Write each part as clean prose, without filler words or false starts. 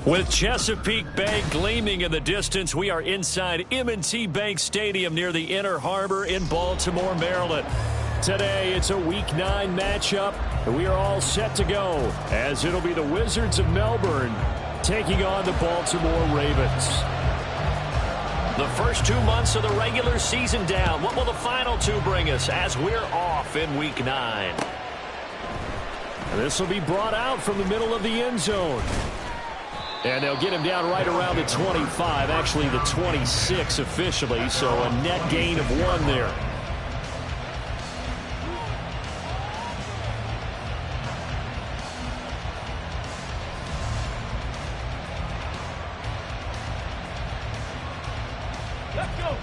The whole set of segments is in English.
With Chesapeake Bay gleaming in the distance, we are inside M&T Bank Stadium near the Inner Harbor in Baltimore, Maryland. Today, it's a Week 9 matchup, and we are all set to go, as it'll be the Wizards of Melbourne taking on the Baltimore Ravens. The first 2 months of the regular season down. What will the final two bring us as we're off in Week 9? This will be brought out from the middle of the end zone. And they'll get him down right around the 25, actually the 26 officially, so a net gain of 1 there. Let's go.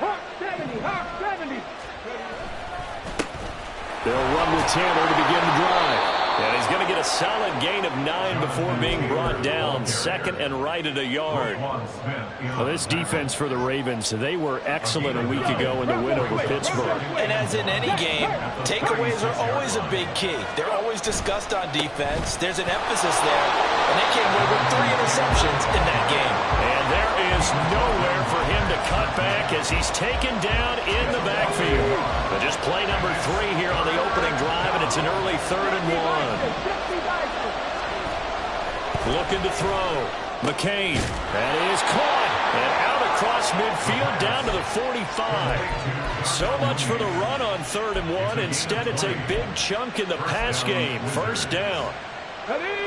Hawk 70, Hawk 70. They'll run with Taylor to begin the drive. And he's going to get a solid gain of 9 before being brought down. Second and right at a yard. Well, this defense for the Ravens, they were excellent a week ago in the win over Pittsburgh. And as in any game, takeaways are always a big key. They're always discussed on defense. There's an emphasis there. And they came away with 3 interceptions in that game. And there is nowhere for him to cut back as he's taken down in the backfield. But just play number 3 here on the opening drive, and it's an early 3rd and 1. Looking to throw. McCain. That is caught. And out across midfield down to the 45. So much for the run on 3rd and 1. Instead, it's a big chunk in the pass game. First down. Ready?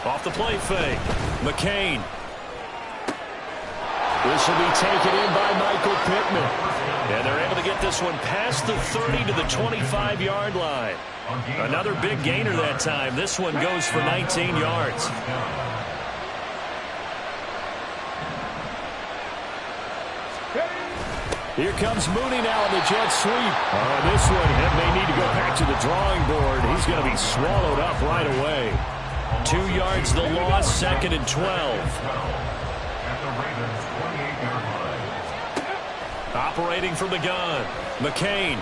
Off the play fake. McCain. This will be taken in by Michael Pittman. And they're able to get this one past the 30 to the 25-yard line. Another big gainer that time. This one goes for 19 yards. Here comes Mooney now on the jet sweep. This one, and they need to go back to the drawing board. He's going to be swallowed up right away. 2 yards the loss, 2nd and 12. Operating from the gun, McCain.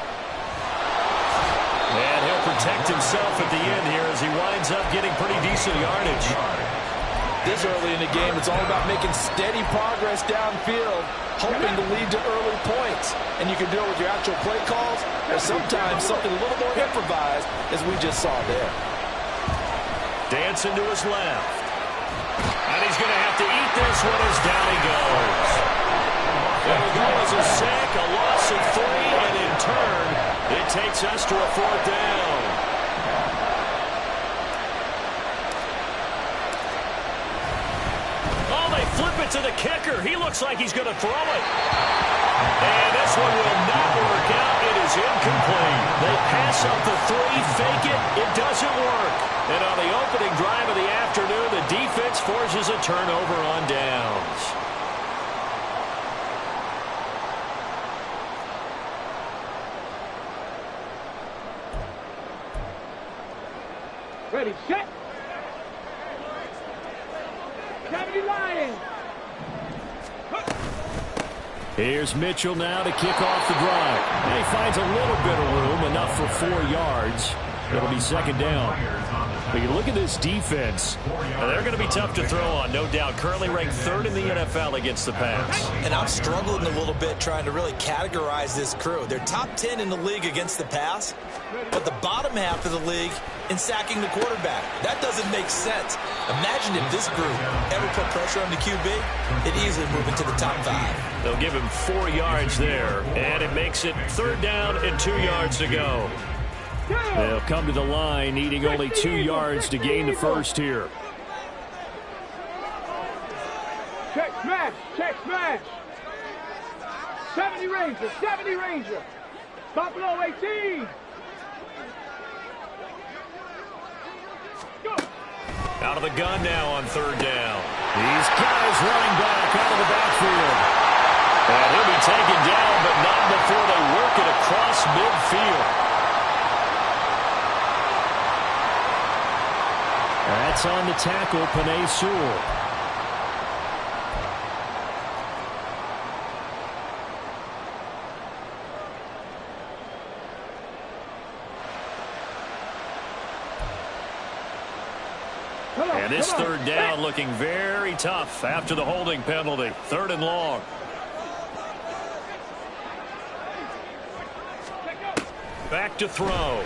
And he'll protect himself at the end here as he winds up getting pretty decent yardage. This early in the game, it's all about making steady progress downfield, hoping to lead to early points. And you can do it with your actual play calls, or sometimes something a little more improvised, as we just saw there. Dancing to his left. And he's going to have to eat this one as down he goes. There we go as a sack, a loss of 3, and in turn, it takes us to a 4th down. Oh, they flip it to the kicker. He looks like he's going to throw it. And this one will not work out. It is incomplete. They pass up the 3, fake it. It doesn't work. And on the opening drive of the afternoon, the defense forces a turnover on downs. Ready, set. 70 Lions. Here's Mitchell now to kick off the drive. And he finds a little bit of room, enough for 4 yards. It'll be 2nd down. But you look at this defense, they're going to be tough to throw on, no doubt. Currently ranked 3rd in the NFL against the pass. And I'm struggling a little bit trying to really categorize this crew. They're top 10 in the league against the pass, but the bottom half of the league in sacking the quarterback. That doesn't make sense. Imagine if this group ever put pressure on the QB, it'd easily move into the top 5. They'll give him 4 yards there, and it makes it 3rd down and 2 yards to go. They'll come to the line, needing only 2 yards to gain the first here. Check smash, check smash. 70 Ranger, 70 Ranger. Buffalo 18. Go. Out of the gun now on 3rd down. These guys running back out of the backfield. And he'll be taken down, but not before they work it across midfield. That's on the tackle, Panay Sewell. And this third down looking very tough after the holding penalty. 3rd and long. Back to throw.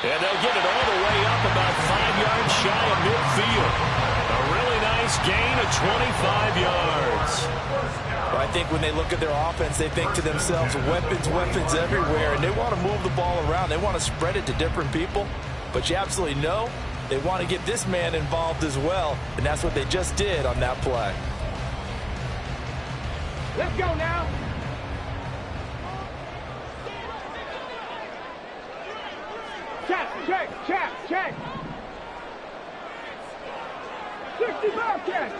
And they'll get it all the way up about 5 yards shy of midfield. A really nice gain of 25 yards. Well, I think when they look at their offense, they think to themselves, weapons, weapons everywhere, and they want to move the ball around. They want to spread it to different people, but you absolutely know they want to get this man involved as well, and that's what they just did on that play. Let's go now. Check.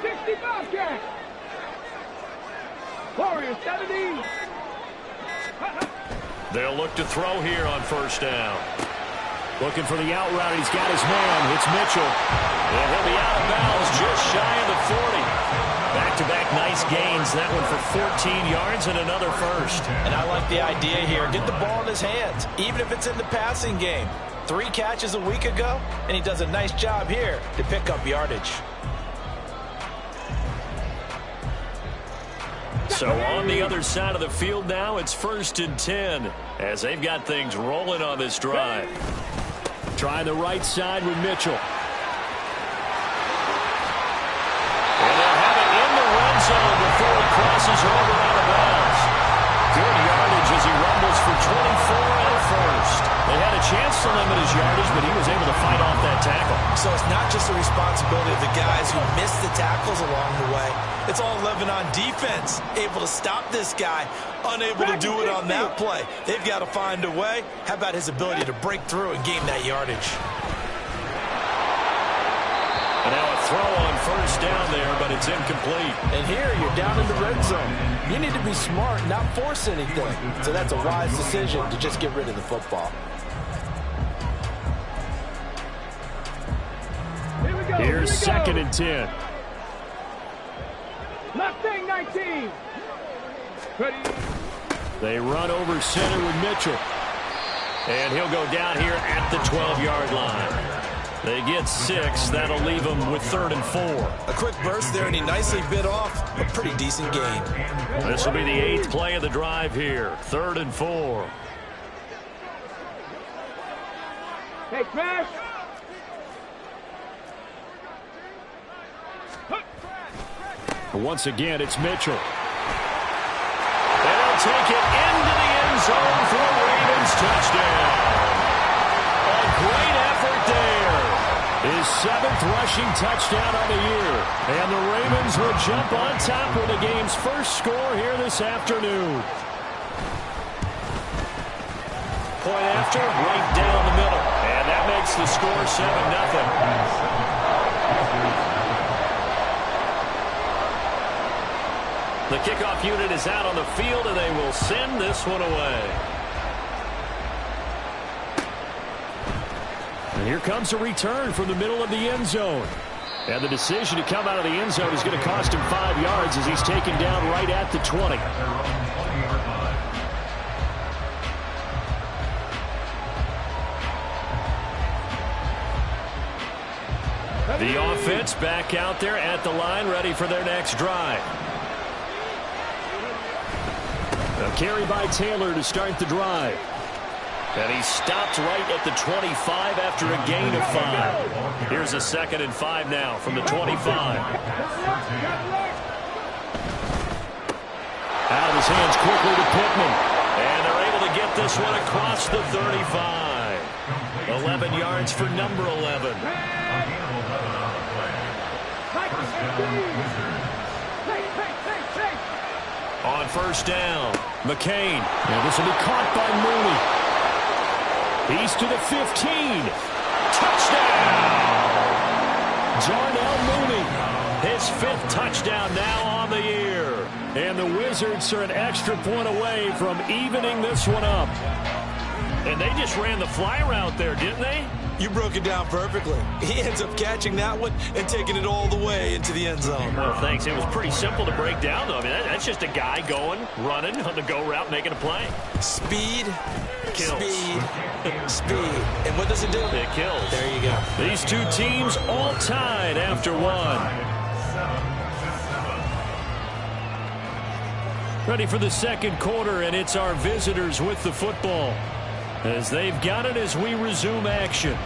65 catch. Warriors 70. They'll look to throw here on 1st down. Looking for the out route. He's got his man. It's Mitchell. And he'll be out of bounds just shy of the 40. Back-to-back nice gains. That one for 14 yards and another first. And I like the idea here. Get the ball in his hands, even if it's in the passing game. 3 catches a week ago, and he does a nice job here to pick up yardage. So on the other side of the field now, it's 1st and 10 as they've got things rolling on this drive. Trying the right side with Mitchell. And they'll have it in the red zone before he crosses over out of bounds. Good yardage as he rumbles for 24 and a first. They had a chance to limit his yardage, but he was able to fight off that tackle. So it's not just the responsibility of the guys who missed the tackles along the way. It's all 11 on defense, able to stop this guy, unable to do it on that play. They've got to find a way. How about his ability to break through and gain that yardage? And now a throw on 1st down there, but it's incomplete. And here you're down in the red zone. You need to be smart, not force anything. So that's a wise decision to just get rid of the football. Here's 2nd and 10. Mustang 19. Ready. They run over center with Mitchell. And he'll go down here at the 12-yard line. They get 6. That'll leave them with 3rd and 4. A quick burst there, and he nicely bit off a pretty decent gain. This will be the 8th play of the drive here. 3rd and 4. Hey, smash. Once again, it's Mitchell. They'll take it into the end zone for a Ravens touchdown. A great effort there. His 7th rushing touchdown of the year. And the Ravens will jump on top with the game's first score here this afternoon. Point after, right down the middle. And that makes the score 7-0. The kickoff unit is out on the field, and they will send this one away. And here comes a return from the middle of the end zone. And the decision to come out of the end zone is going to cost him 5 yards as he's taken down right at the 20. The offense back out there at the line, ready for their next drive. A carry by Taylor to start the drive. And he stopped right at the 25 after a gain of 5. Here's a 2nd and 5 now from the 25. Out of his hands quickly to Pittman. And they're able to get this one across the 35. 11 yards for number 11. On 1st down, McCain. And this will be caught by Mooney. He's to the 15. Touchdown! Darnell Mooney. His 5th touchdown now on the year. And the Wizards are an extra point away from evening this one up. And they just ran the fly route there, didn't they? You broke it down perfectly. He ends up catching that one and taking it all the way into the end zone. Well, thanks. It was pretty simple to break down, though. I mean, that's just a guy going, running on the go route, making a play. Speed, Kills. Speed. And what does it do? It kills. There you go. These two teams all tied after one. Ready for the second quarter, and it's our visitors with the football as they've got it as we resume action.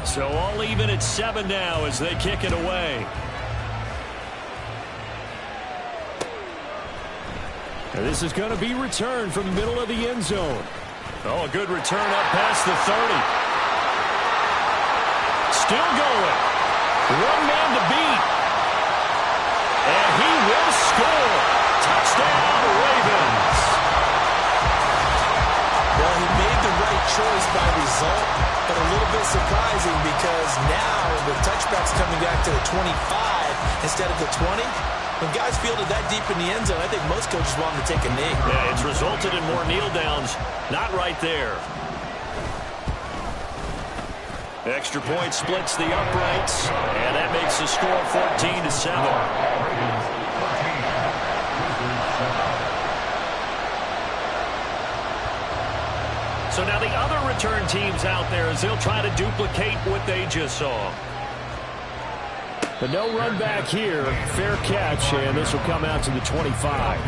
So all even at 7 now as they kick it away. And this is going to be returned from the middle of the end zone. Oh, a good return up past the 30. Still going. One man to beat. And he will score. Touchdown, Ravens. Well, he made the right choice by result, but a little bit surprising because now the touchback's coming back to the 25 instead of the 20. When guys fielded that deep in the end zone, I think most coaches want them to take a knee. Yeah, it's resulted in more kneel downs. Not right there. Extra point splits the uprights, and that makes the score 14-7. So now the other return teams out there as they'll try to duplicate what they just saw. But no run back here. Fair catch, and this will come out to the 25.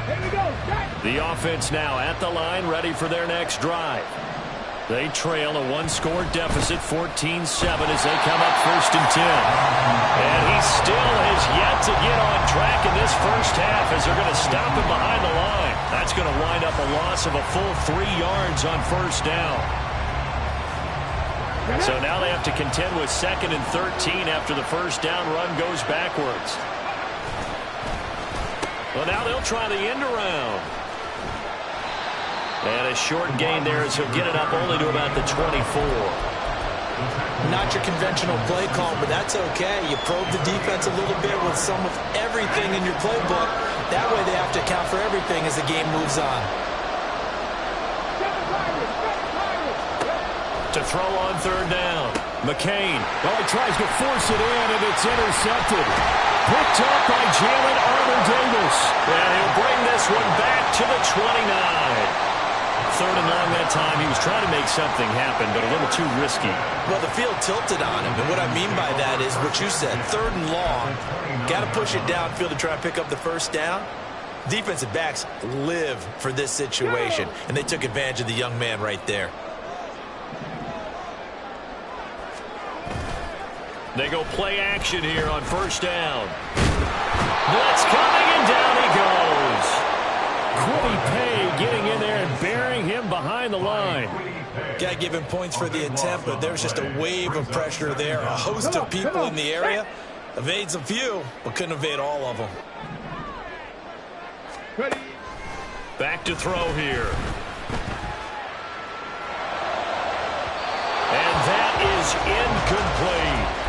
Here we go. Jack. The offense now at the line, ready for their next drive. They trail a one-score deficit, 14-7, as they come up 1st and 10. And he still has yet to get on track in this first half as they're going to stop him behind the line. That's going to wind up a loss of a full 3 yards on 1st down. So now they have to contend with 2nd and 13 after the 1st down run goes backwards. Well, now they'll try the end around. And a short gain there as he'll get it up only to about the 24. Not your conventional play call, but that's okay. You probe the defense a little bit with some of everything in your playbook. That way they have to account for everything as the game moves on. To throw on 3rd down. McCain. Oh, he tries to force it in, and it's intercepted. Picked up by Jalen Armour-Davis. And he'll bring this one back to the 29. 3rd and long that time. He was trying to make something happen, but a little too risky. Well, the field tilted on him, and what I mean by that is what you said, 3rd and long. Got to push it downfield to try and pick up the 1st down. Defensive backs live for this situation, and they took advantage of the young man right there. They go play action here on 1st down. Blitz coming, and down he goes. Quiddy Pay getting in there and burying him behind the line. Got to give him points for the attempt, but there's just a wave of pressure there. A host of people in the area. Evades a few, but couldn't evade all of them. Back to throw here. And that is incomplete.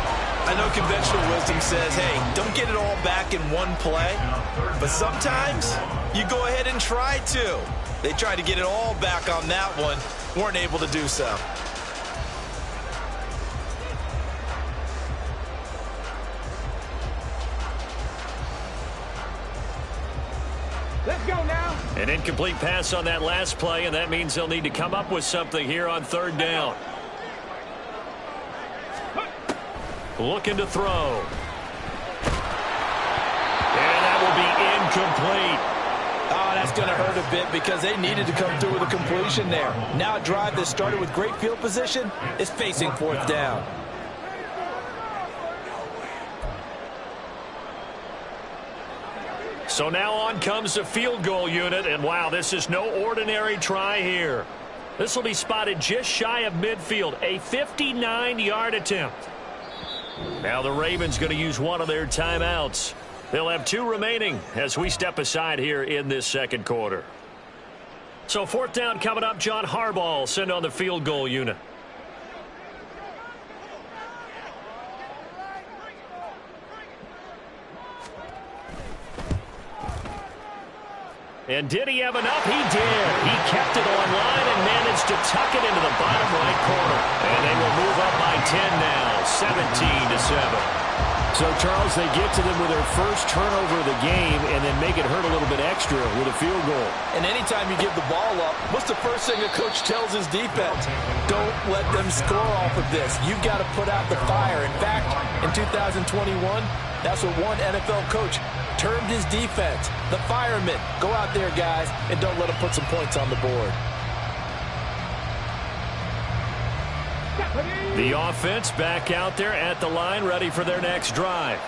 I know conventional wisdom says, hey, don't get it all back in one play. But sometimes you go ahead and try to. They tried to get it all back on that one. Weren't able to do so. Let's go now. An incomplete pass on that last play, and that means they'll need to come up with something here on 3rd down. Looking to throw. And that will be incomplete. Oh, that's going to hurt a bit because they needed to come through with a completion there. Now a drive that started with great field position is facing 4th down. So now on comes the field goal unit, and wow, this is no ordinary try here. This will be spotted just shy of midfield, a 59-yard attempt. Now the Ravens going to use one of their timeouts. They'll have 2 remaining as we step aside here in this second quarter. So 4th down coming up. John Harbaugh send on the field goal unit. And did he have enough? He did. He kept it on line and managed to tuck it into the bottom right corner. 10 now, 17-7. So, Charles, they get to them with their first turnover of the game and then make it hurt a little bit extra with a field goal. And anytime you give the ball up, what's the first thing a coach tells his defense? Don't let them score off of this. You've got to put out the fire. In fact, in 2021, that's what one NFL coach termed his defense, the firemen. Go out there, guys, and don't let them put some points on the board. The offense back out there at the line, ready for their next drive.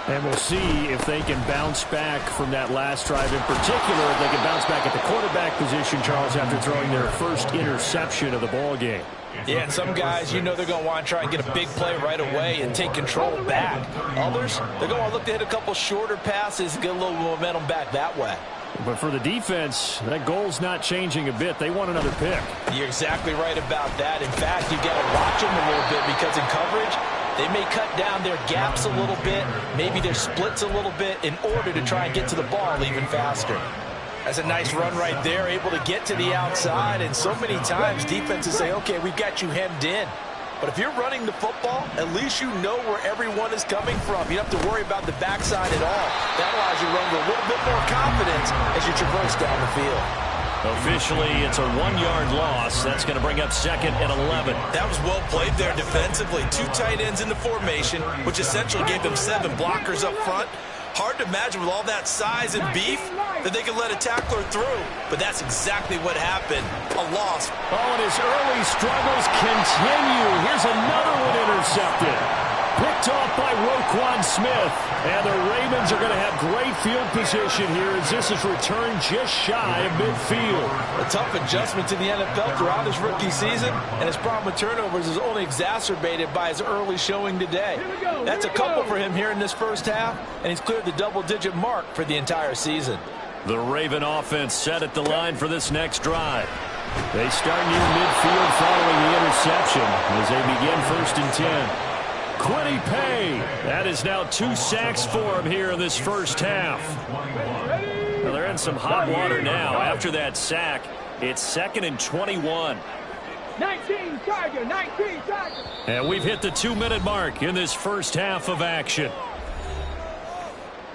And we'll see if they can bounce back from that last drive in particular, if they can bounce back at the quarterback position, Charles, after throwing their first interception of the ball game. Yeah, and some guys, you know they're going to want to try and get a big play right away and take control back. Others, they're going to look to hit a couple shorter passes and get a little momentum back that way. But for the defense, that goal's not changing a bit. They want another pick. You're exactly right about that. In fact, you've got to watch them a little bit because in coverage, they may cut down their gaps a little bit, maybe their splits a little bit in order to try and get to the ball even faster. That's a nice run right there, able to get to the outside. And so many times defenses say, okay, we've got you hemmed in. But if you're running the football, at least you know where everyone is coming from. You don't have to worry about the backside at all. That allows you to run with a little bit more confidence as you traverse down the field. Officially, it's a 1-yard loss. That's going to bring up 2nd and 11. That was well played there defensively. 2 tight ends in the formation, which essentially gave them 7 blockers up front. Hard to imagine with all that size and beef that they could let a tackler through. But that's exactly what happened. A loss. Oh, and his early struggles continue. Here's another one intercepted. Picked off by Roquan Smith. And the Ravens are going to have great field position here as this is returned just shy of midfield. A tough adjustment to the NFL throughout his rookie season, and his problem with turnovers is only exacerbated by his early showing today. That's a couple for him here in this first half, and he's cleared the double-digit mark for the entire season. The Raven offense set at the line for this next drive. They start near midfield following the interception as they begin 1st and 10. Quiddy Pay. That is now 2 sacks for him here in this first half. Well, they're in some hot water now. After that sack, it's 2nd and 21. 19 Charger, 19 Charger. And we've hit the 2-minute mark in this first half of action.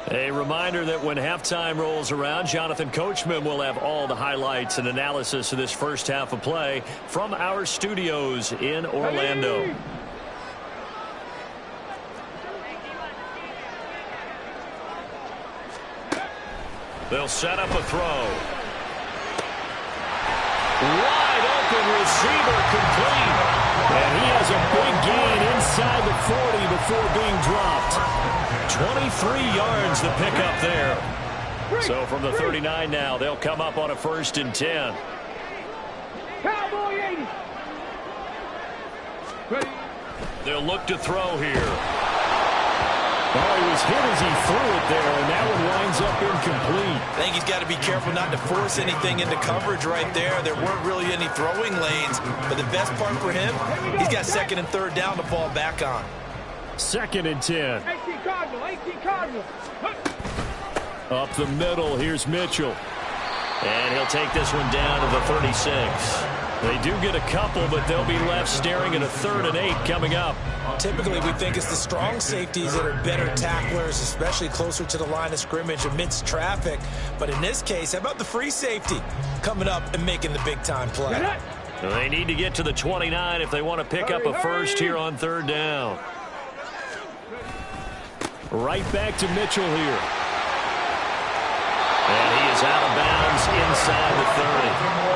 A reminder that when halftime rolls around, Jonathan Coachman will have all the highlights and analysis of this first half of play from our studios in Orlando. They'll set up a throw. Wide open receiver complete. And he has a big gain inside the 40 before being dropped. 23 yards the pickup there. So from the 39 now, they'll come up on a 1st and 10. Cowboy 80. Ready. They'll look to throw here. Well, he was hit as he threw it there, and that one winds up incomplete. I think he's got to be careful not to force anything into coverage right there. There weren't really any throwing lanes, but the best part for him, he's got 2nd and 3rd down to fall back on. 2nd and 10. 18 Cardinal, 18 Cardinal. Up the middle, here's Mitchell. And he'll take this one down to the 36. They do get a couple, but they'll be left staring at a 3rd and 8 coming up. Typically, we think it's the strong safeties that are better tacklers, especially closer to the line of scrimmage amidst traffic. But in this case, how about the free safety coming up and making the big-time play? They need to get to the 29 if they want to pick up a first here on 3rd down. Right back to Mitchell here. And he is out of bounds inside the 30.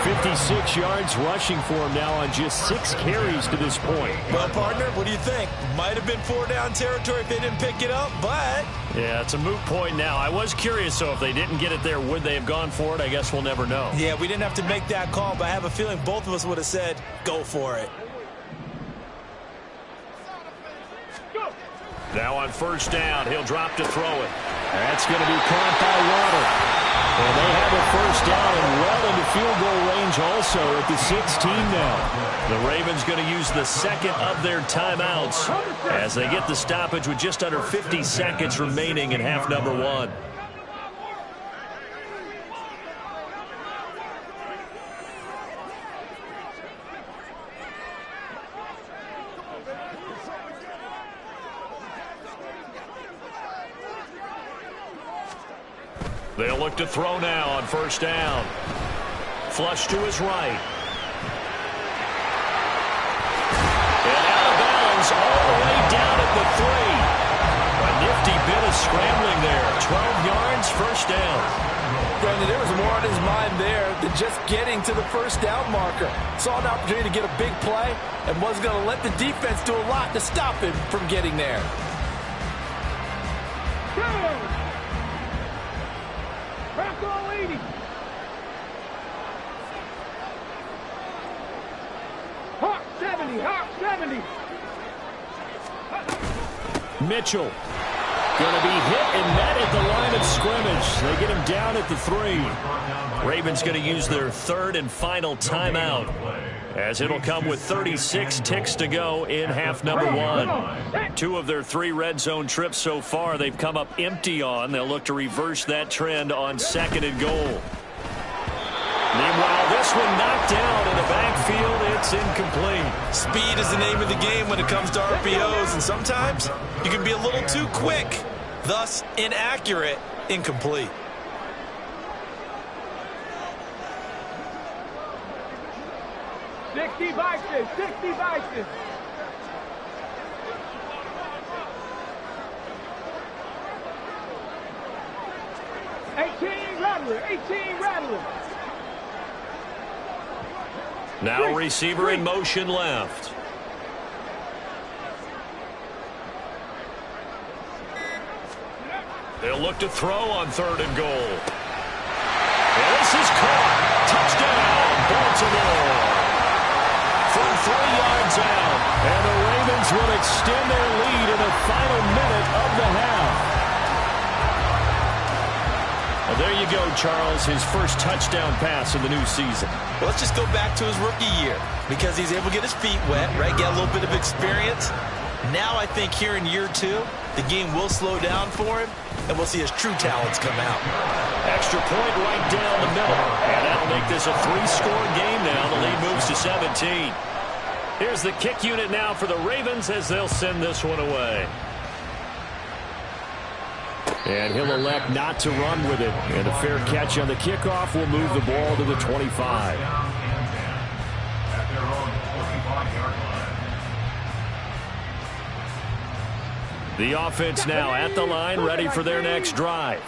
56 yards rushing for him now on just 6 carries to this point. Well, partner, what do you think? Might have been 4-down territory if they didn't pick it up, but... Yeah, it's a moot point now. I was curious, so if they didn't get it there, would they have gone for it? I guess we'll never know. Yeah, we didn't have to make that call, but I have a feeling both of us would have said, go for it. Now on 1st down, he'll drop to throw it. That's going to be caught by Water. And they have a 1st down and well into field goal range also at the 16 now. The Ravens going to use the 2nd of their timeouts as they get the stoppage with just under 50 seconds remaining in half number 1. They'll look to throw now on first down. Flush to his right. And out of bounds all the way down at the 3. A nifty bit of scrambling there. 12 yards, first down. Brandon, there was more on his mind there than just getting to the first down marker. Saw an opportunity to get a big play and wasn't going to let the defense do a lot to stop him from getting there. Back all 80. Hawk 70, Hawk 70. Mitchell going to be hit and met at the line of scrimmage. They get him down at the 3. Ravens going to use their third and final timeout, as it'll come with 36 ticks to go in half number 1. 2 of their 3 red zone trips so far they've come up empty on. They'll look to reverse that trend on second and goal. Meanwhile, this one knocked down in the backfield. It's incomplete. Speed is the name of the game when it comes to RPOs, and sometimes you can be a little too quick, thus inaccurate, incomplete. Sixty vices, 60 vices. Rattler, 18 Rattler. Now receiver in motion left. They'll look to throw on third and goal. And this is caught. Touchdown, Baltimore. From 3 yards out. And the Ravens will extend their lead in the final minute of the half. Well, there you go, Charles. His first touchdown pass of the new season. Well, let's just go back to his rookie year, because he's able to get his feet wet, right? Get a little bit of experience. Now I think here in year 2, the game will slow down for him, and we'll see his true talents come out. Extra point right down the middle. And that'll make this a 3-score game now. The lead moves to 17. Here's the kick unit now for the Ravens as they'll send this one away. And he'll elect not to run with it. And a fair catch on the kickoff will move the ball to the 25. The offense now at the line, ready for their next drive.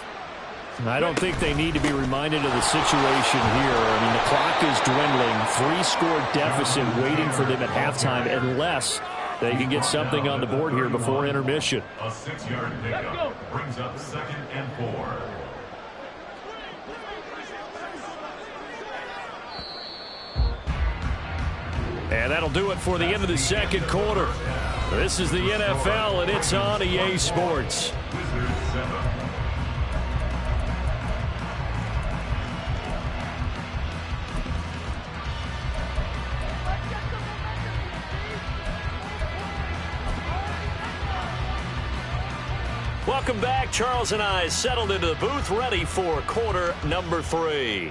I don't think they need to be reminded of the situation here. I mean, the clock is dwindling. 3-score deficit waiting for them at halftime unless they can get something on the board here before intermission. A 6-yard pickup brings up 2nd and 4. And that'll do it for the end of the second quarter. This is the NFL, and it's on EA Sports. Wizards 7. Welcome back. Charles and I settled into the booth, ready for quarter number 3.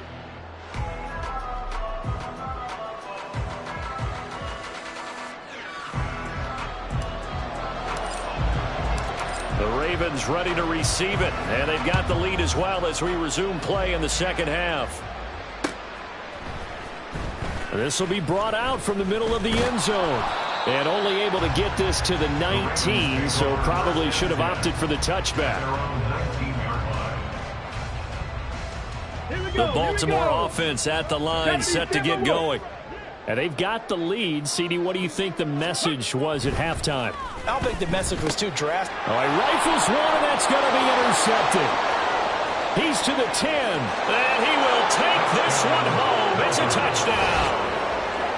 The Ravens ready to receive it, and they've got the lead as well as we resume play in the second half. This will be brought out from the middle of the end zone. And only able to get this to the 19, so probably should have opted for the touchback. The Baltimore offense at the line, set to get going. And they've got the lead. CD, what do you think the message was at halftime? I don't think the message was too drastic. Oh, he rifles one, and that's going to be intercepted. He's to the 10, and he will take this one home. It's a touchdown.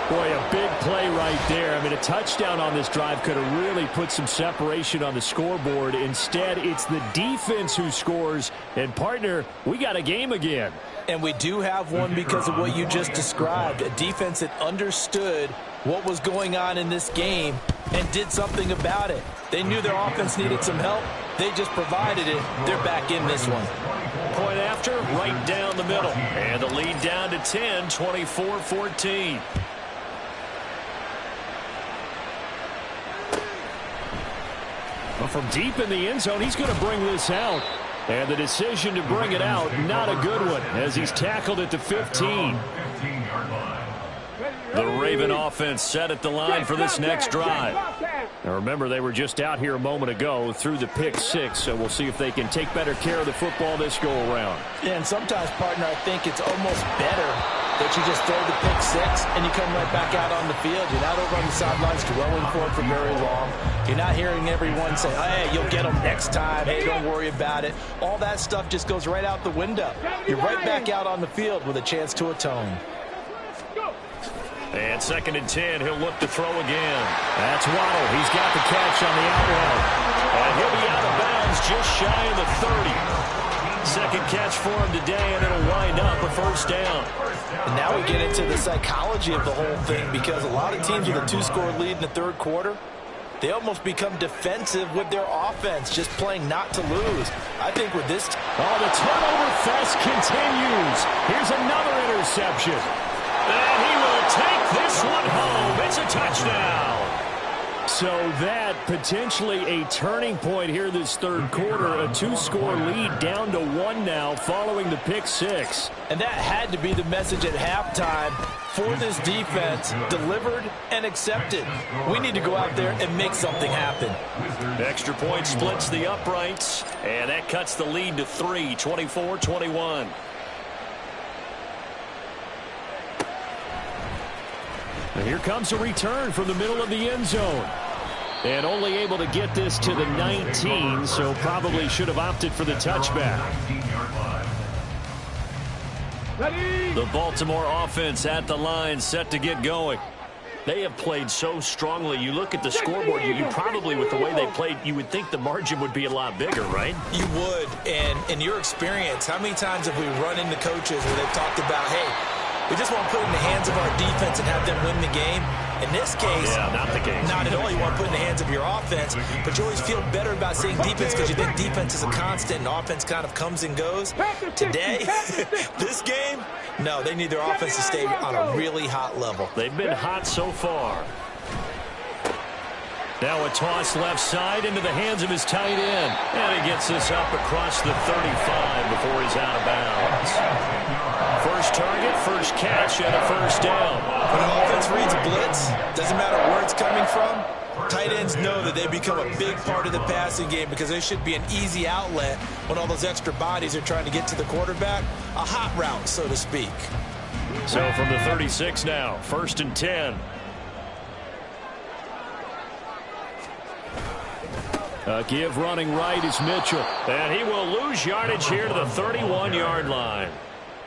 Boy, a big play right there. I mean, a touchdown on this drive could have really put some separation on the scoreboard. Instead, it's the defense who scores. And, partner, we got a game again. And we do have one because of what you just described. A defense that understood what was going on in this game and did something about it. They knew their offense needed some help. They just provided it. They're back in this one. Point after, right down the middle. And the lead down to 10, 24-14. From deep in the end zone, he's going to bring this out. And the decision to bring it out, not a good one, as he's tackled at the 15. The Raven offense set at the line for this next drive. Now remember, they were just out here a moment ago through the pick 6, so we'll see if they can take better care of the football this go-around. Yeah, and sometimes, partner, I think it's almost better that you just throw the pick 6 and you come right back out on the field. You're not over on the sidelines dwelling for it for very long. You're not hearing everyone say, hey, you'll get them next time. Hey, don't worry about it. All that stuff just goes right out the window. You're right back out on the field with a chance to atone. And 2nd and 10, he'll look to throw again. That's Waddle. He's got the catch on the outrun. And he'll be out of bounds just shy of the 30. Second catch for him today, and it'll wind up a first down. And now we get into the psychology of the whole thing, because a lot of teams with a 2-score lead in the third quarter, they almost become defensive with their offense, just playing not to lose. I think with this... Oh, the turnover fest continues. Here's another interception. And he will take this one home. It's a touchdown. So that potentially a turning point here this third quarter. A 2-score lead down to 1 now following the pick 6. And that had to be the message at halftime for this defense. Delivered and accepted. We need to go out there and make something happen. Extra point splits the uprights. And that cuts the lead to 3, 24-21. And here comes a return from the middle of the end zone. And only able to get this to the 19, so probably should have opted for the touchback. The Baltimore offense at the line, set to get going. They have played so strongly. You look at the scoreboard, you probably, with the way they played, you would think the margin would be a lot bigger, right? You would. And in your experience, how many times have we run into coaches where they've talked about, hey, we just want to put it in the hands of our defense and have them win the game? In this case, yeah, not the case. Not at all. You want to put it in the hands of your offense, but you always feel better about saying defense because you think defense is a constant and offense kind of comes and goes. Today, this game, no, they need their offense to stay on a really hot level. They've been hot so far. Now a toss left side into the hands of his tight end. And he gets this up across the 35 before he's out of bounds. First target, first catch, and a first down. When an offense reads blitz, doesn't matter where it's coming from, tight ends know that they become a big part of the passing game because there should be an easy outlet when all those extra bodies are trying to get to the quarterback. A hot route, so to speak. So from the 36 now, 1st and 10. A give running right is Mitchell. And he will lose yardage here to the 31-yard line.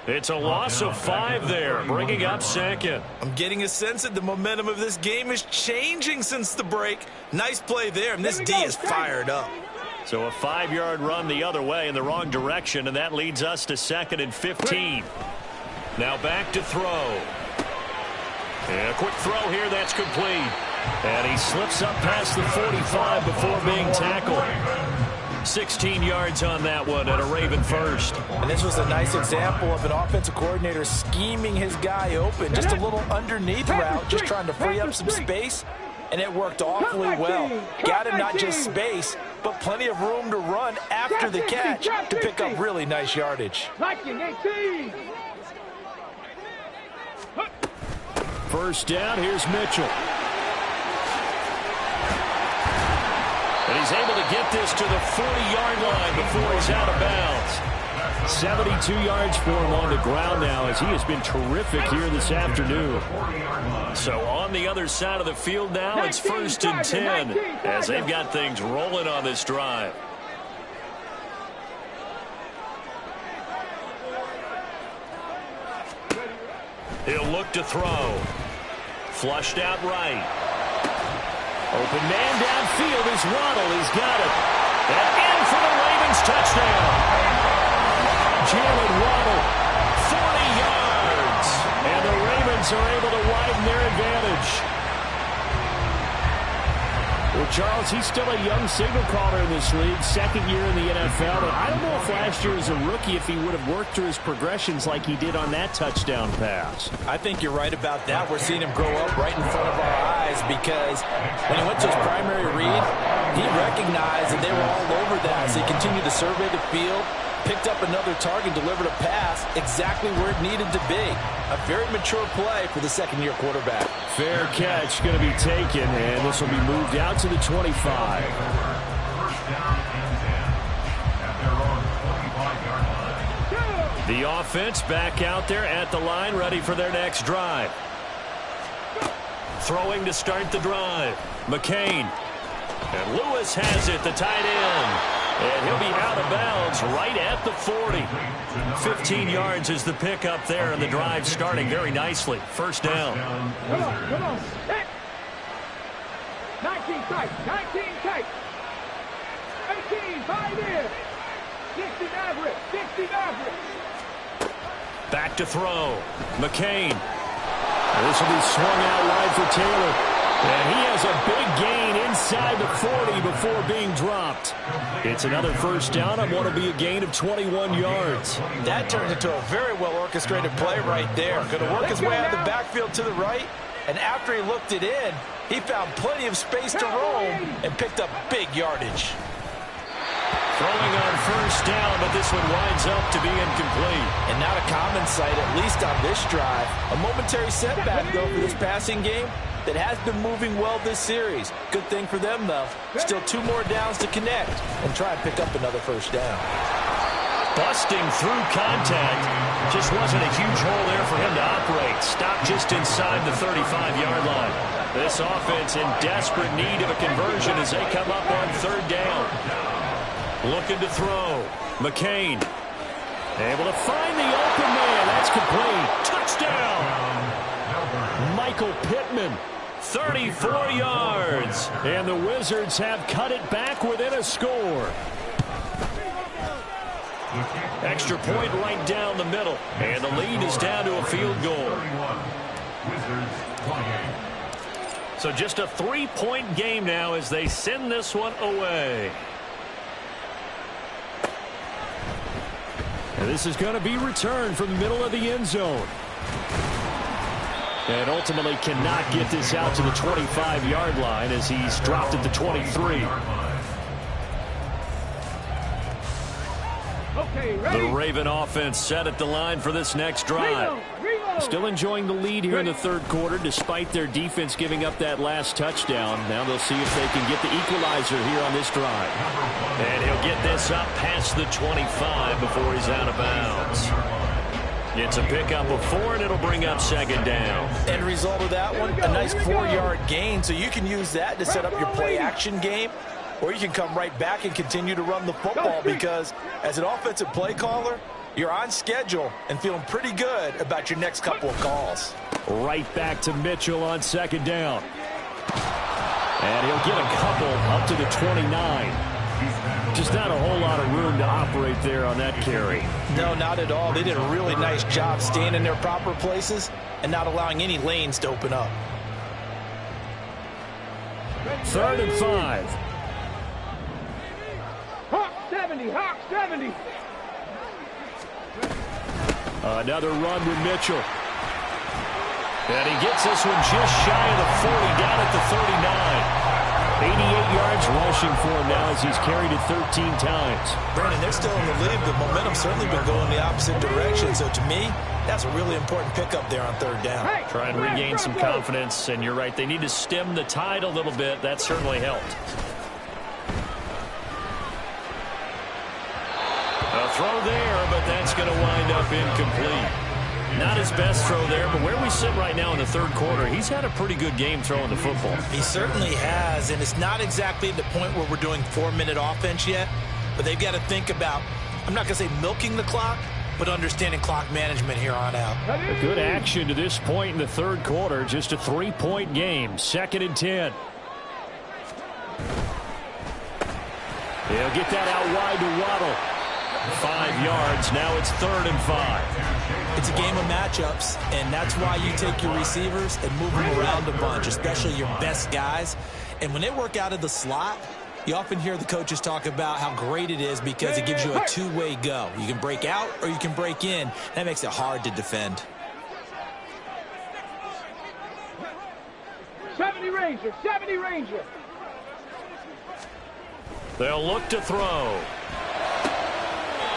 It's a loss of 5 there, bringing up 2nd. I'm getting a sense that the momentum of this game is changing since the break. Nice play there, and this D is fired up. So a 5-yard run the other way in the wrong direction, and that leads us to 2nd and 15. Now back to throw. And a quick throw here, that's complete. And he slips up past the 45 before being tackled. 16 yards on that one and a Raven first. And this was a nice example of an offensive coordinator scheming his guy open. Just a little underneath route, just trying to free up some space. And it worked awfully well. Got him not just space, but plenty of room to run after the catch to pick up really nice yardage. First down, here's Mitchell. And he's able to get this to the 40-yard line before he's out of bounds. 72 yards for him on the ground now as he has been terrific here this afternoon. So on the other side of the field now, it's 1st and 10 as they've got things rolling on this drive. He'll look to throw. Flushed out right. Open man downfield is Waddle. He's got it. And in for the Ravens touchdown. Jalen Waddle, 40 yards. And the Ravens are able to widen their advantage. Well, Charles, he's still a young signal caller in this league, 2nd year in the NFL. And I don't know if last year as a rookie if he would have worked through his progressions like he did on that touchdown pass. I think you're right about that. We're seeing him grow up right in front of our eyes. because when he went to his primary read, he recognized that they were all over that. So he continued to survey the field, picked up another target, delivered a pass exactly where it needed to be. A very mature play for the second-year quarterback. Fair catch going to be taken, and this will be moved out to the 25. First down and 10 at their own 25-yard line. The offense back out there at the line, ready for their next drive. Throwing to start the drive. McCain. And Lewis has it, the tight end. And he'll be out of bounds right at the 40. 15 yards is the pickup there, and the drive starting very nicely. First down. Come on. Hit. 19 tight. 18, 5 in. 60 average. Back to throw. McCain. This will be swung out wide for Taylor. And he has a big gain inside the 40 before being dropped. It's another first down on what will be a gain of 21 yards. That turns into a very well-orchestrated play right there. Going to work his way out of the backfield to the right. And after he looked it in, he found plenty of space to roam and picked up big yardage. Throwing on first down, but this one winds up to be incomplete. And not a common sight, at least on this drive. A momentary setback, though, for this passing game that has been moving well this series. Good thing for them, though. Still 2 more downs to connect and try and pick up another first down. Busting through contact. Just wasn't a huge hole there for him to operate. Stopped just inside the 35-yard line. This offense in desperate need of a conversion as they come up on third down. Looking to throw. McCain. Able to find the open man. That's complete. Touchdown. Michael Pittman. 34 yards. And the Wizards have cut it back within a score. Extra point right down the middle. And the lead is down to a field goal. So just a 3-point game now as they send this one away. And this is going to be returned from the middle of the end zone. And ultimately cannot get this out to the 25-yard line as he's dropped at the 23. The Raven offense set at the line for this next drive. Still enjoying the lead here in the third quarter despite their defense giving up that last touchdown. Now they'll see if they can get the equalizer here on this drive. And he'll get this up past the 25 before he's out of bounds. It's a pickup of 4, and it'll bring up second down. End result of that one, a nice 4-yard gain, so you can use that to set up your play-action game, or you can come right back and continue to run the football because as an offensive play caller, you're on schedule and feeling pretty good about your next couple of calls. Right back to Mitchell on second down. And he'll get a couple up to the 29. Just not a whole lot of room to operate there on that carry. No, not at all. They did a really nice job staying in their proper places and not allowing any lanes to open up. 3rd and 5. Hawk 70. Another run with Mitchell. And he gets this one just shy of the 40, down at the 39. 88 yards rushing for him now as he's carried it 13 times. Brandon, they're still in the lead, but momentum's certainly been going the opposite direction. So to me, that's a really important pickup there on third down. Try and regain some confidence, and you're right, they need to stem the tide a little bit. That certainly helped. A throw there, but that's going to wind up incomplete. Not his best throw there, but where we sit right now in the third quarter, he's had a pretty good game throwing the football. He certainly has, and it's not exactly the point where we're doing 4-minute offense yet, but they've got to think about, I'm not going to say milking the clock, but understanding clock management here on out. A good action to this point in the third quarter, just a 3-point game, 2nd and 10. He'll get that out wide to Waddle. 5 yards, now it's 3rd and 5. It's a game of matchups, and that's why you take your receivers and move them around a bunch, especially your best guys. And when they work out of the slot, you often hear the coaches talk about how great it is because it gives you a two-way go. You can break out or you can break in. That makes it hard to defend. 70 Ranger, 70 Ranger. They'll look to throw.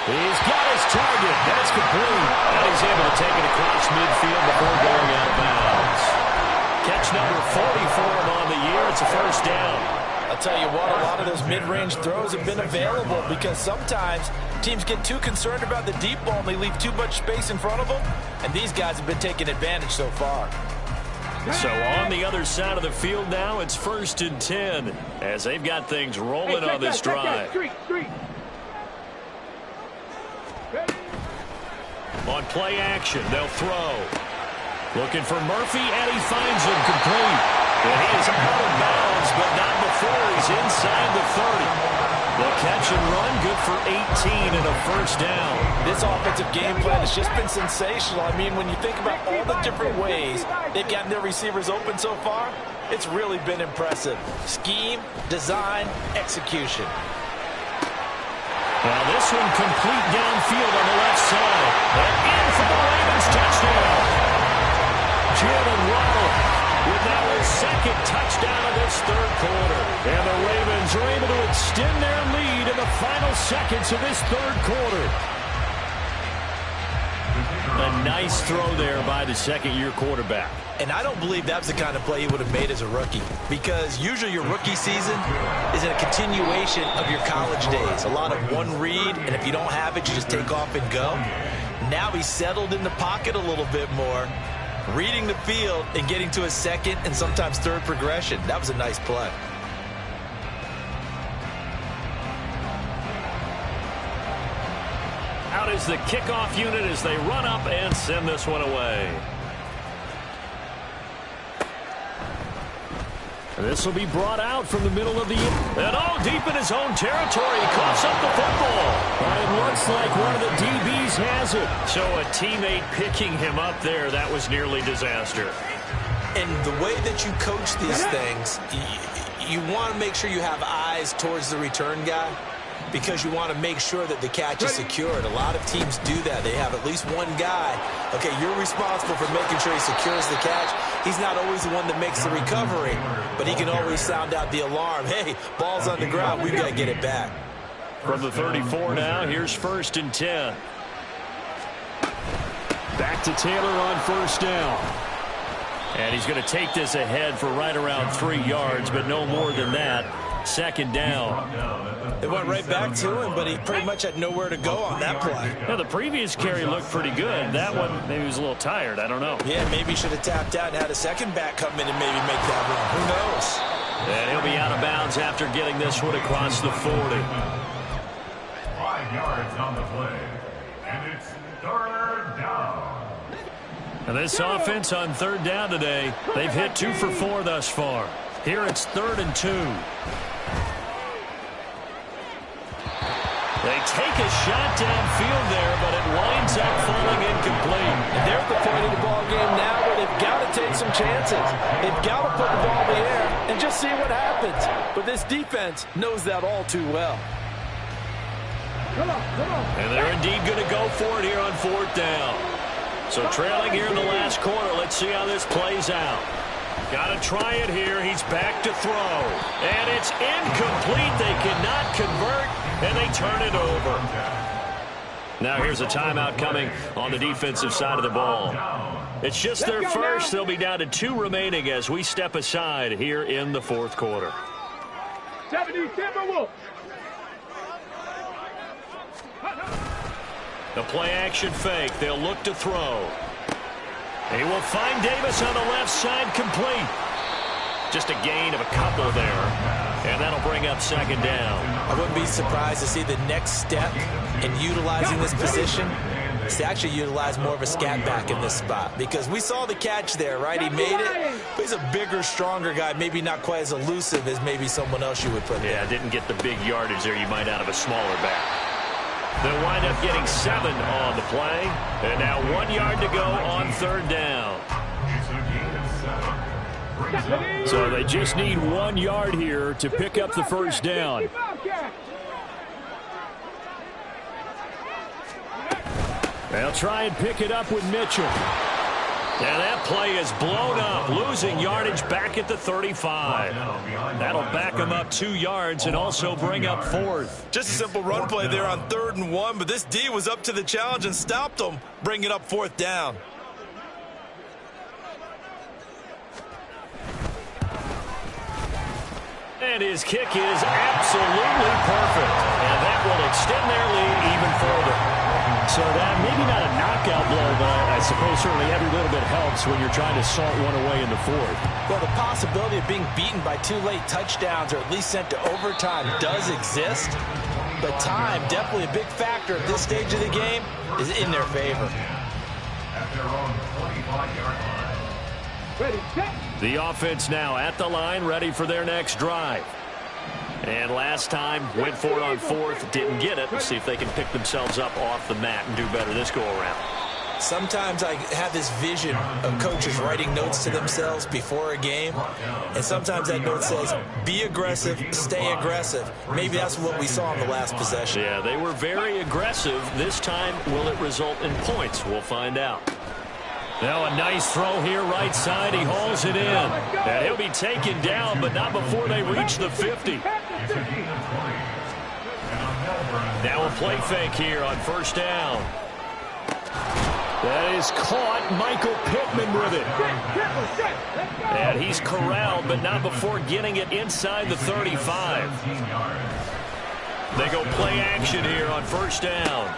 He's got his target. That's complete. And he's able to take it across midfield before going out of bounds. Catch number 40 for him on the year. It's a first down. I'll tell you what, a lot of those mid-range throws have been available because sometimes teams get too concerned about the deep ball and they leave too much space in front of them. And these guys have been taking advantage so far. So on the other side of the field now, it's 1st and 10 as they've got things rolling on this drive. Street. On play action, they'll throw. Looking for Murphy, and he finds him complete. And he is out of bounds, but not before he's inside the 30. The catch and run, good for 18 and a first down. This offensive game plan has just been sensational. I mean, when you think about all the different ways they've gotten their receivers open so far, it's really been impressive. Scheme, design, execution. Now this one complete downfield on the left side. And in for the Ravens touchdown. Jalen Waddle with now his second touchdown of this third quarter. And the Ravens are able to extend their lead in the final seconds of this third quarter. A nice throw there by the second-year quarterback. And I don't believe that's the kind of play he would have made as a rookie, because usually your rookie season is a continuation of your college days. A lot of one read, and if you don't have it, you just take off and go. Now he's settled in the pocket a little bit more, reading the field and getting to his second and sometimes third progression. That was a nice play. Out is the kickoff unit as they run up and send this one away. And this will be brought out from the middle of the and deep in his own territory. He coughs up the football. It looks like one of the DBs has it. So a teammate picking him up there, that was nearly disaster. And the way that you coach these things, you want to make sure you have eyes towards the return guy, because you want to make sure that the catch is secured. A lot of teams do that. They have at least one guy. Okay, you're responsible for making sure he secures the catch. He's not always the one that makes the recovery, but he can always sound out the alarm. Hey, ball's on the ground. We've got to get it back. From the 34 now, here's 1st and 10. Back to Taylor on first down. And he's going to take this ahead for right around 3 yards, but no more than that. 2nd down. They went right back to him, but he pretty much had nowhere to go on that play. Yeah, the previous carry looked pretty good. That one, maybe he was a little tired. I don't know. Yeah, maybe he should have tapped out and had a second back come in and maybe make that run. Who knows? And he'll be out of bounds after getting this one across the 40. 5 yards on the play, and it's 3rd down. And this offense on 3rd down today, they've hit 2 for 4 thus far. Here it's 3rd and 2. They take a shot downfield there, but it winds up falling incomplete. And they're at the point of the ball game now where they've got to take some chances. They've got to put the ball in the air and just see what happens. But this defense knows that all too well. Come on. And they're indeed going to go for it here on 4th down. So trailing here in the last quarter, let's see how this plays out. Got to try it here. He's back to throw. And it's incomplete. They cannot convert, and they turn it over. Now here's a timeout coming on the defensive side of the ball. It's just their first. They'll be down to 2 remaining as we step aside here in the 4th quarter. 70 Timberwolves. The play-action fake. They'll look to throw. He will find Davis on the left side, complete. Just a gain of a couple there. And that'll bring up 2nd down. I wouldn't be surprised to see the next step in utilizing this position is to actually utilize more of a scat back in this spot. Because we saw the catch there, right? He made it. But he's a bigger, stronger guy. Maybe not quite as elusive as maybe someone else you would put there. Yeah, didn't get the big yardage there you might out of a smaller back. They'll wind up getting 7 on the play. And now 1 yard to go on 3rd down. So they just need 1 yard here to pick up the first down. They'll try and pick it up with Mitchell. And that play is blown up, losing yardage back at the 35. That'll back him up 2 yards and also bring up 4th. Just a simple run play there on 3rd and 1, but this D was up to the challenge and stopped him, bringing up 4th down. And his kick is absolutely perfect. And that will extend their lead even further. So that maybe not a knockout blow, but I suppose certainly every little bit helps when you're trying to salt one away in the 4th. Well, the possibility of being beaten by 2 late touchdowns or at least sent to overtime does exist. But time, definitely a big factor at this stage of the game, is in their favor. At their own 25-yard line. Ready, set. The offense now at the line, ready for their next drive. And last time, went for it on 4th, didn't get it. Let's see if they can pick themselves up off the mat and do better this go-around. Sometimes I have this vision of coaches writing notes to themselves before a game, and sometimes that note says, be aggressive, stay aggressive. Maybe that's what we saw in the last possession. Yeah, they were very aggressive. This time, will it result in points? We'll find out. Now a nice throw here right side. He hauls it in. And he'll be taken down, but not before they reach the 50. Now a play fake here on 1st down. That is caught. Michael Pittman with it. And he's corralled, but not before getting it inside the 35. They go play action here on 1st down.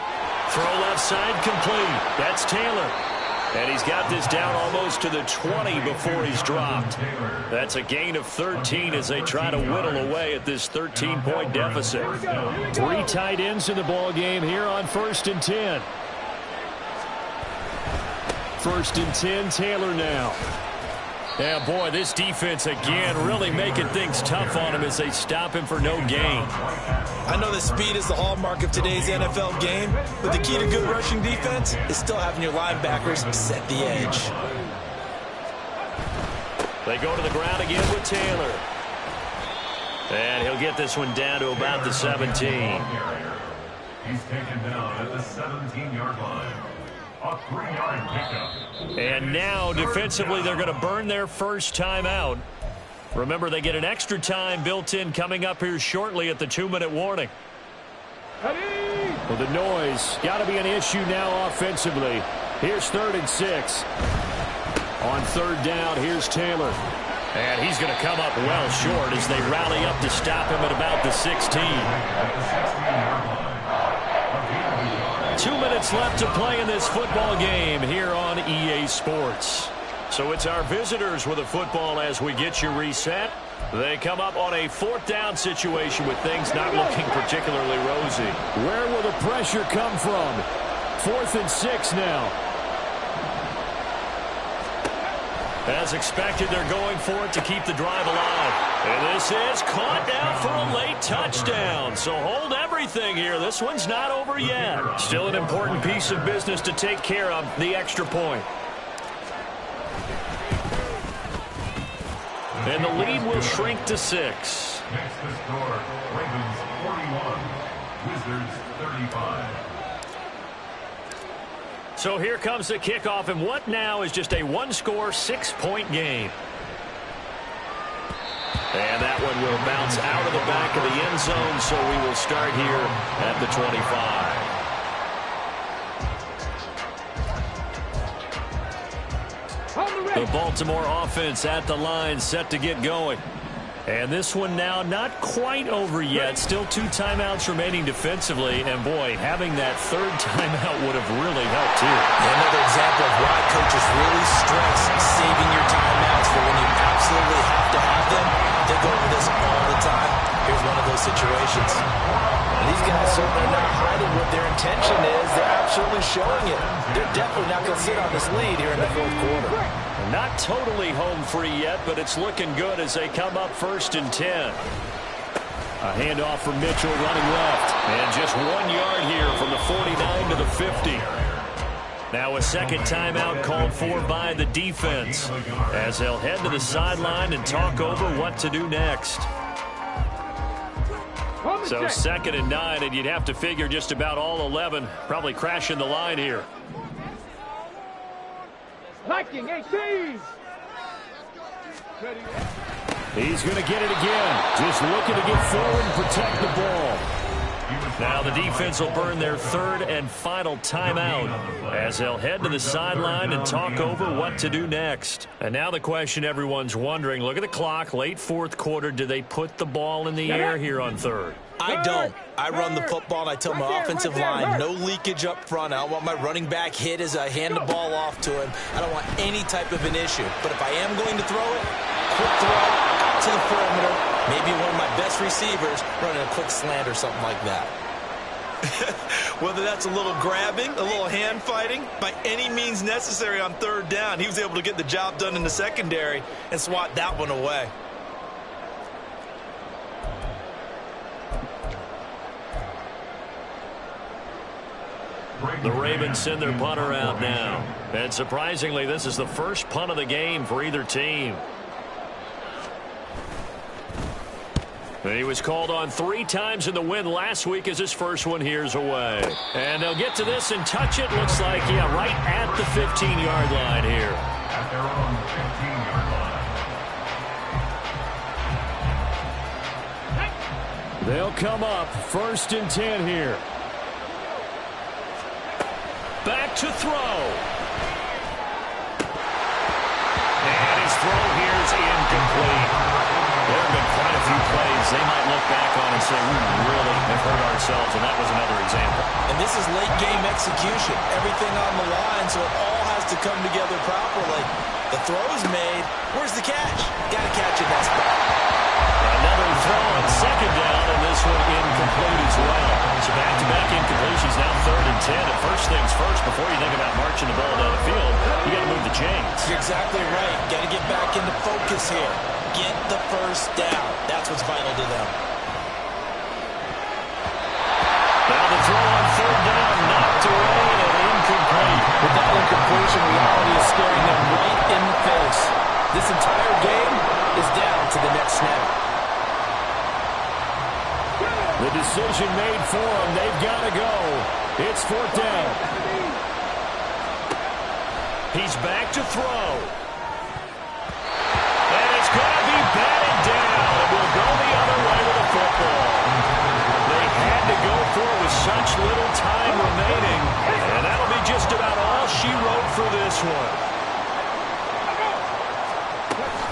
Throw left side complete. That's Taylor. And he's got this down almost to the 20 before he's dropped. That's a gain of 13 as they try to whittle away at this 13-point deficit. 3 tight ends in the ball game here on 1st and 10. 1st and 10, Taylor now. Yeah, boy, this defense again really making things tough on him as they stop him for no gain. I know that speed is the hallmark of today's NFL game, but the key to good rushing defense is still having your linebackers set the edge. They go to the ground again with Taylor. And he'll get this one down to about the 17. He's taken down at the 17-yard line. A 3-yard pickup. And now, defensively, they're going to burn their first time out. Remember, they get an extra time built in coming up here shortly at the 2-minute warning. Well, the noise got to be an issue now offensively. Here's 3rd and 6. On 3rd down, here's Taylor. And he's going to come up well short as they rally up to stop him at about the 16. 2 minutes left to play in this football game here on EA Sports. So it's our visitors with a football as we get you reset. They come up on a 4th down situation with things not looking particularly rosy. Where will the pressure come from? 4th and 6 now. As expected, they're going for it to keep the drive alive. And this is caught down for a late touchdown. So hold everything here. This one's not over yet. Still an important piece of business to take care of, the extra point. And the lead will shrink to 6. Next to score, Ravens 41, Wizards 35. So here comes the kickoff, and what now is just a 1-score, 6-point game. And that one will bounce out of the back of the end zone, so we will start here at the 25. The Baltimore offense at the line, set to get going. And this one now not quite over yet. Still 2 timeouts remaining defensively. And, boy, having that 3rd timeout would have really helped, too. Another example of why coaches really stress saving your timeouts for when you absolutely have to have them. They go over this all the time. Here's one of those situations. And these guys certainly are not hiding what their intention is. They're absolutely showing it. They're definitely not going to sit on this lead here in the 4th quarter. Not totally home free yet, but it's looking good as they come up 1st and 10. A handoff from Mitchell running left. And just 1 yard here from the 49 to the 50. Now a second timeout called for by the defense as they'll head to the sideline and talk over what to do next. So 2nd and 9, and you'd have to figure just about all 11 probably crashing the line here. Liking 18. Ready. He's going to get it again. Just looking to get forward and protect the ball. Now the defense will burn their third and final timeout as they'll head to the sideline and talk over what to do next. And now the question everyone's wondering, look at the clock, late fourth quarter, do they put the ball in the air here on third? I don't. I run the football, and I tell my offensive line, no leakage up front. I don't want my running back hit as I hand the ball off to him. I don't want any type of an issue. But if I am going to throw it, quick throw out to the perimeter, maybe one of my best receivers running a quick slant or something like that. Whether that's a little grabbing, a little hand fighting, by any means necessary on third down, he was able to get the job done in the secondary and swat that one away. The Ravens send their punter out now. And surprisingly, this is the first punt of the game for either team. And he was called on 3 times in the win last week as his first one here's away. And they'll get to this and touch it. Looks like, yeah, right at the 15-yard line here. At their own 15-yard line. They'll come up 1st and 10 here. Back to throw. And his throw here is incomplete. There have been quite a few plays they might look back on and say, we really have hurt ourselves, and that was another example. And this is late game execution. Everything on the line, so it all has to come together properly. The throw's made. Where's the catch? Got to catch it in that spot. Another throw on 2nd down, and this one incomplete as well. So back-to-back incompletions, now 3rd and 10. And first things first, before you think about marching the ball down the field, you got to move the chains. You're exactly right. Got to get back into focus here. Get the first down. That's what's vital to them. Now the throw on 3rd down, knocked away and incomplete. With that incompletion, reality is staring them right in the face. This entire game is down to the next snap. The decision made for them. They've got to go. It's 4th down. He's back to throw. And it's going to be batted down. It will go the other way with the football. They had to go for it with such little time remaining. And that'll be just about all she wrote for this one.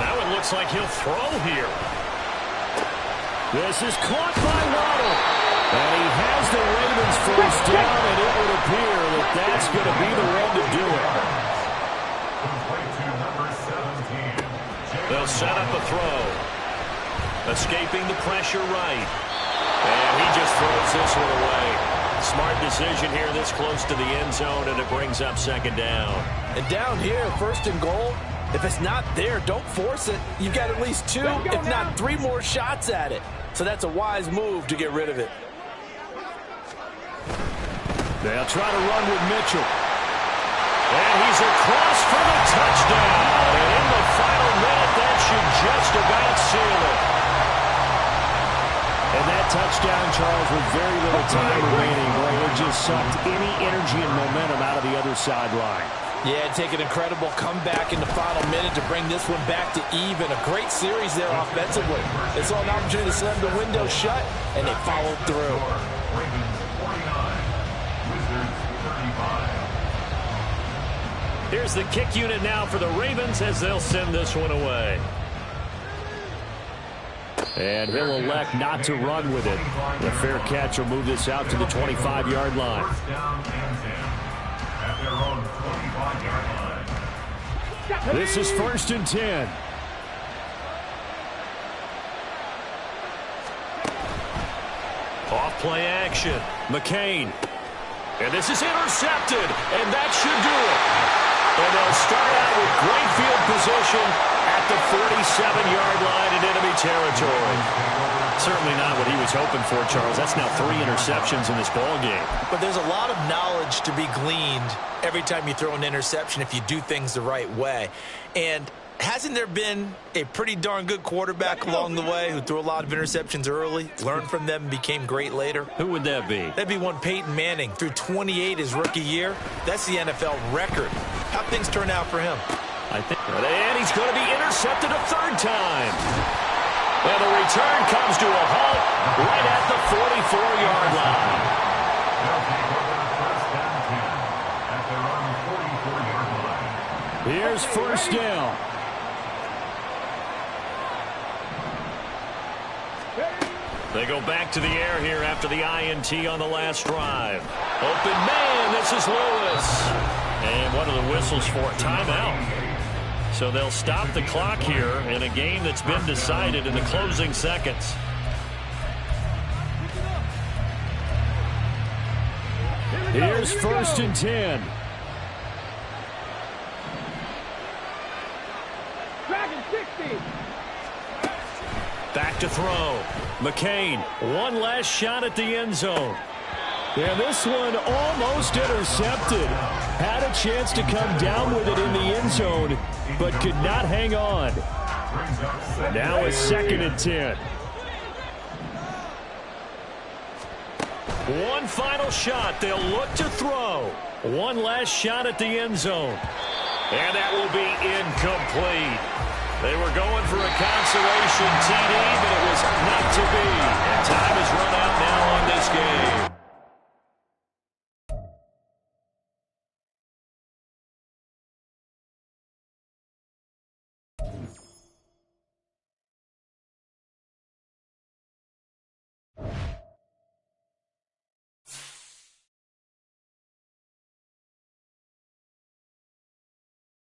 Now it looks like he'll throw here. This is caught by Waddle. And he has the Ravens first down, and it would appear that that's going to be the one to do it. They'll set up a throw. Escaping the pressure right. And he just throws this one away. Smart decision here this close to the end zone, and it brings up 2nd down. And down here, 1st and goal, if it's not there, don't force it. You've got at least 2, if not 3 more shots at it. So that's a wise move to get rid of it. They'll try to run with Mitchell. And he's across for the touchdown. And in the final minute, that should just about seal it. And that touchdown, Charles, with very little time remaining, boy, it just sucked any energy and momentum out of the other sideline. Yeah, take an incredible comeback in the final minute to bring this one back to even. A great series there offensively. They saw an opportunity to slam the window shut, and they followed through. Ravens 49, Wizards 35. Here's the kick unit now for the Ravens as they'll send this one away. And he'll elect not to run with it. The fair catch will move this out to the 25-yard line. First down and 10. At their own 25-yard line. This is 1st and 10. Off play action. McCain. And this is intercepted. And that should do it. And they'll start out with great field position at the 47-yard line in enemy territory. Certainly not what he was hoping for, Charles. That's now 3 interceptions in this ballgame. But there's a lot of knowledge to be gleaned every time you throw an interception if you do things the right way. And Hasn't there been a pretty darn good quarterback along the way who threw a lot of interceptions early, learned from them, and became great later? Who would that be? That'd be one Peyton Manning. Threw 28 his rookie year. That's the NFL record. How'd things turn out for him? And he's going to be intercepted a third time. And the return comes to a halt right at the 44-yard line. They'll take over first and 10 at their own 44-yard line. Here's first down. They go back to the air here after the INT on the last drive. Open man, this is Lewis. And what are the whistles for? Timeout. So they'll stop the clock here in a game that's been decided in the closing seconds. Here's first and 10. Dragon 60. Back to throw. McCain, one last shot at the end zone. Yeah, this one almost intercepted. Had a chance to come down with it in the end zone, but could not hang on. Now it's second and 10. One final shot. They'll look to throw. One last shot at the end zone. And that will be incomplete. They were going for a consolation TD, but it was not to be. And